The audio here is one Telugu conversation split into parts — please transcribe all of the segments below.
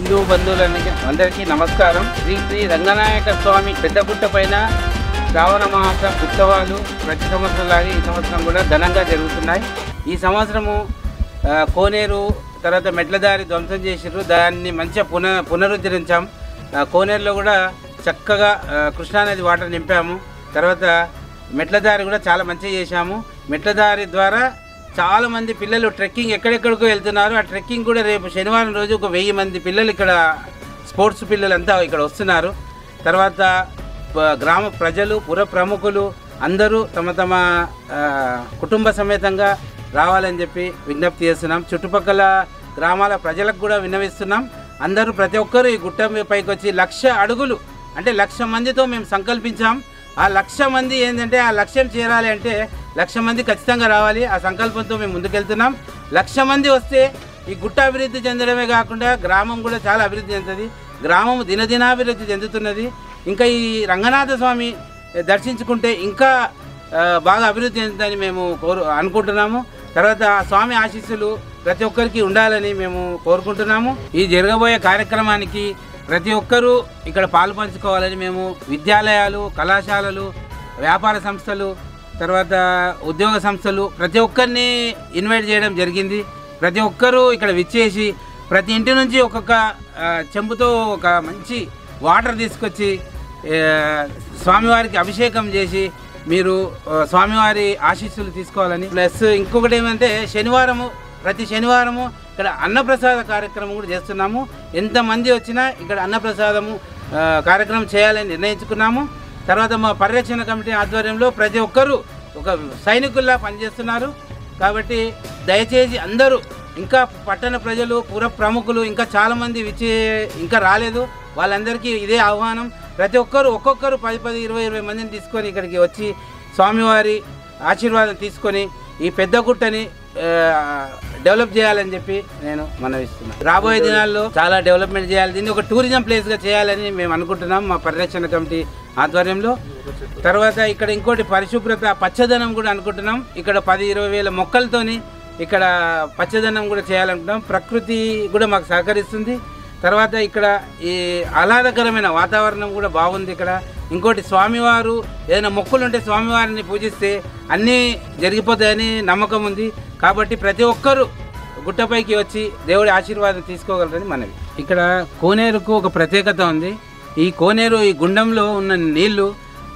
హిందూ బంధువులందరికీ నమస్కారం. శ్రీ శ్రీ రంగనాయక స్వామి పెద్దగుట్ట పైన శ్రావణ మాస ఉత్సవాలు ప్రతి సంవత్సరం లాగే ఈ సంవత్సరం కూడా ఘనంగా జరుగుతున్నాయి. ఈ సంవత్సరము కోనేరు తర్వాత మెట్లదారి ధ్వంసం చేసిర్రు, దాన్ని మంచిగా పునరుద్ధరించాం. కోనేరులో కూడా చక్కగా కృష్ణానది వాటర్ నింపాము. తర్వాత మెట్లదారి కూడా చాలా మంచిగా చేశాము. మెట్లదారి ద్వారా చాలామంది పిల్లలు ట్రెక్కింగ్ ఎక్కడెక్కడికో వెళ్తున్నారు. ఆ ట్రెక్కింగ్ కూడా రేపు శనివారం రోజు ఒక 1000 మంది పిల్లలు ఇక్కడ స్పోర్ట్స్ పిల్లలంతా ఇక్కడ వస్తున్నారు. తర్వాత గ్రామ ప్రజలు పుర ప్రముఖులు అందరూ తమ తమ కుటుంబ సమేతంగా రావాలని చెప్పి విజ్ఞప్తి చేస్తున్నాం. చుట్టుపక్కల గ్రామాల ప్రజలకు కూడా విన్నవిస్తున్నాం. అందరూ ప్రతి ఒక్కరు ఈ గుట్ట పైకి వచ్చి 1,00,000 అడుగులు అంటే 1,00,000 మందితో మేము సంకల్పించాం. ఆ 1,00,000 మంది ఏంటంటే ఆ లక్ష్యం చేరాలి అంటే 1,00,000 మంది ఖచ్చితంగా రావాలి. ఆ సంకల్పంతో మేము ముందుకెళ్తున్నాం. 1,00,000 మంది వస్తే ఈ గుట్ట అభివృద్ధి చెందడమే కాకుండా గ్రామం కూడా చాలా అభివృద్ధి చెందుతుంది. గ్రామం దినదినాభివృద్ధి చెందుతున్నది. ఇంకా ఈ రంగనాథ స్వామి దర్శించుకుంటే ఇంకా బాగా అభివృద్ధి చెందుతుందని మేము అనుకుంటున్నాము. తర్వాత ఆ స్వామి ఆశీస్సులు ప్రతి ఒక్కరికి ఉండాలని మేము కోరుకుంటున్నాము. ఈ జరగబోయే కార్యక్రమానికి ప్రతి ఒక్కరూ ఇక్కడ పాలు పంచుకోవాలని మేము విద్యాలయాలు, కళాశాలలు, వ్యాపార సంస్థలు, తర్వాత ఉద్యోగ సంస్థలు ప్రతి ఒక్కరిని ఇన్వైట్ చేయడం జరిగింది. ప్రతి ఒక్కరూ ఇక్కడ విచ్చేసి ప్రతి ఇంటి నుంచి ఒక్కొక్క చెంబుతో ఒక మంచి వాటర్ తీసుకొచ్చి స్వామివారికి అభిషేకం చేసి మీరు స్వామివారి ఆశీస్సులు తీసుకోవాలని. ప్లస్ ఇంకొకటి ఏమంటే ప్రతి శనివారము ఇక్కడ అన్నప్రసాద కార్యక్రమం కూడా చేస్తున్నాము. ఎంతమంది వచ్చినా ఇక్కడ అన్నప్రసాదము కార్యక్రమం చేయాలని నిర్ణయించుకున్నాము. తర్వాత మా పరిరక్షణ కమిటీ ఆధ్వర్యంలో ప్రతి ఒక్కరూ ఒక సైనికుల్లా పనిచేస్తున్నారు. కాబట్టి దయచేసి అందరూ ఇంకా పట్టణ ప్రజలు పుర ప్రముఖులు ఇంకా చాలామంది ఇంకా రాలేదు, వాళ్ళందరికీ ఇదే ఆహ్వానం. ప్రతి ఒక్కరు ఒక్కొక్కరు 10, 20 మందిని తీసుకొని ఇక్కడికి వచ్చి స్వామివారి ఆశీర్వాదం తీసుకొని ఈ పెద్ద గుట్టని డెవలప్ చేయాలని చెప్పి నేను మనవిస్తున్నాను. రాబోయే దినాల్లో చాలా డెవలప్మెంట్ చేయాలి, దీన్ని ఒక టూరిజం ప్లేస్గా చేయాలని మేము అనుకుంటున్నాం మా పరిరక్షణ కమిటీ ఆధ్వర్యంలో. తర్వాత ఇక్కడ ఇంకోటి పరిశుభ్రత పచ్చదనం కూడా అనుకుంటున్నాం. ఇక్కడ 10-20 వేల మొక్కలతోని ఇక్కడ పచ్చదనం కూడా చేయాలనుకుంటున్నాం. ప్రకృతి కూడా మాకు సహకరిస్తుంది. తర్వాత ఇక్కడ ఈ ఆహ్లాదకరమైన వాతావరణం కూడా బాగుంది ఇక్కడ. ఇంకోటి స్వామివారు ఏదైనా మొక్కులు ఉంటే స్వామివారిని పూజిస్తే అన్నీ జరిగిపోతాయని నమ్మకం ఉంది. కాబట్టి ప్రతి ఒక్కరూ గుట్టపైకి వచ్చి దేవుడి ఆశీర్వాదం తీసుకోగలరని మనవి. ఇక్కడ కోనేరుకు ఒక ప్రత్యేకత ఉంది. ఈ కోనేరు ఈ గుండంలో ఉన్న నీళ్లు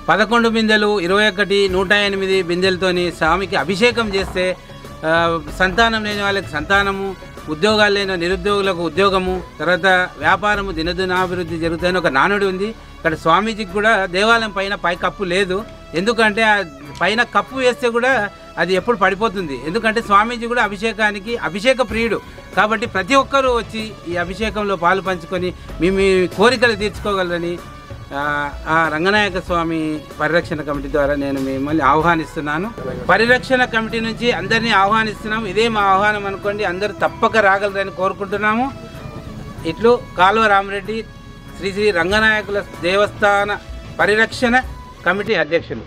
11 బిందెలు 21 108 బిందెలతోని స్వామికి అభిషేకం చేస్తే సంతానం లేని వాళ్ళకి సంతానము, ఉద్యోగాలు లేని నిరుద్యోగులకు ఉద్యోగము, తర్వాత వ్యాపారము దినదినాభివృద్ధి జరుగుతాయని ఒక నానుడి ఉంది. ఇక్కడ స్వామీజీకి కూడా దేవాలయం పై కప్పు లేదు. ఎందుకంటే ఆ పైన కప్పు వేస్తే కూడా అది ఎప్పుడు పడిపోతుంది. ఎందుకంటే స్వామీజీ కూడా అభిషేక ప్రియుడు. కాబట్టి ప్రతి ఒక్కరూ వచ్చి ఈ అభిషేకంలో పాలు పంచుకొని మీ కోరికలు తీర్చుకోగలరని ఆ రంగనాయక స్వామి పరిరక్షణ కమిటీ ద్వారా నేను మిమ్మల్ని ఆహ్వానిస్తున్నాను. పరిరక్షణ కమిటీ నుంచి అందరినీ ఆహ్వానిస్తున్నాము. ఇదే మా ఆహ్వానం అనుకోండి, అందరూ తప్పక రాగలరని కోరుకుంటున్నాము. ఇట్లు కాలువ రామరెడ్డి, శ్రీ శ్రీ రంగనాయకుల దేవస్థాన పరిరక్షణ కమిటీ అధ్యక్షులు.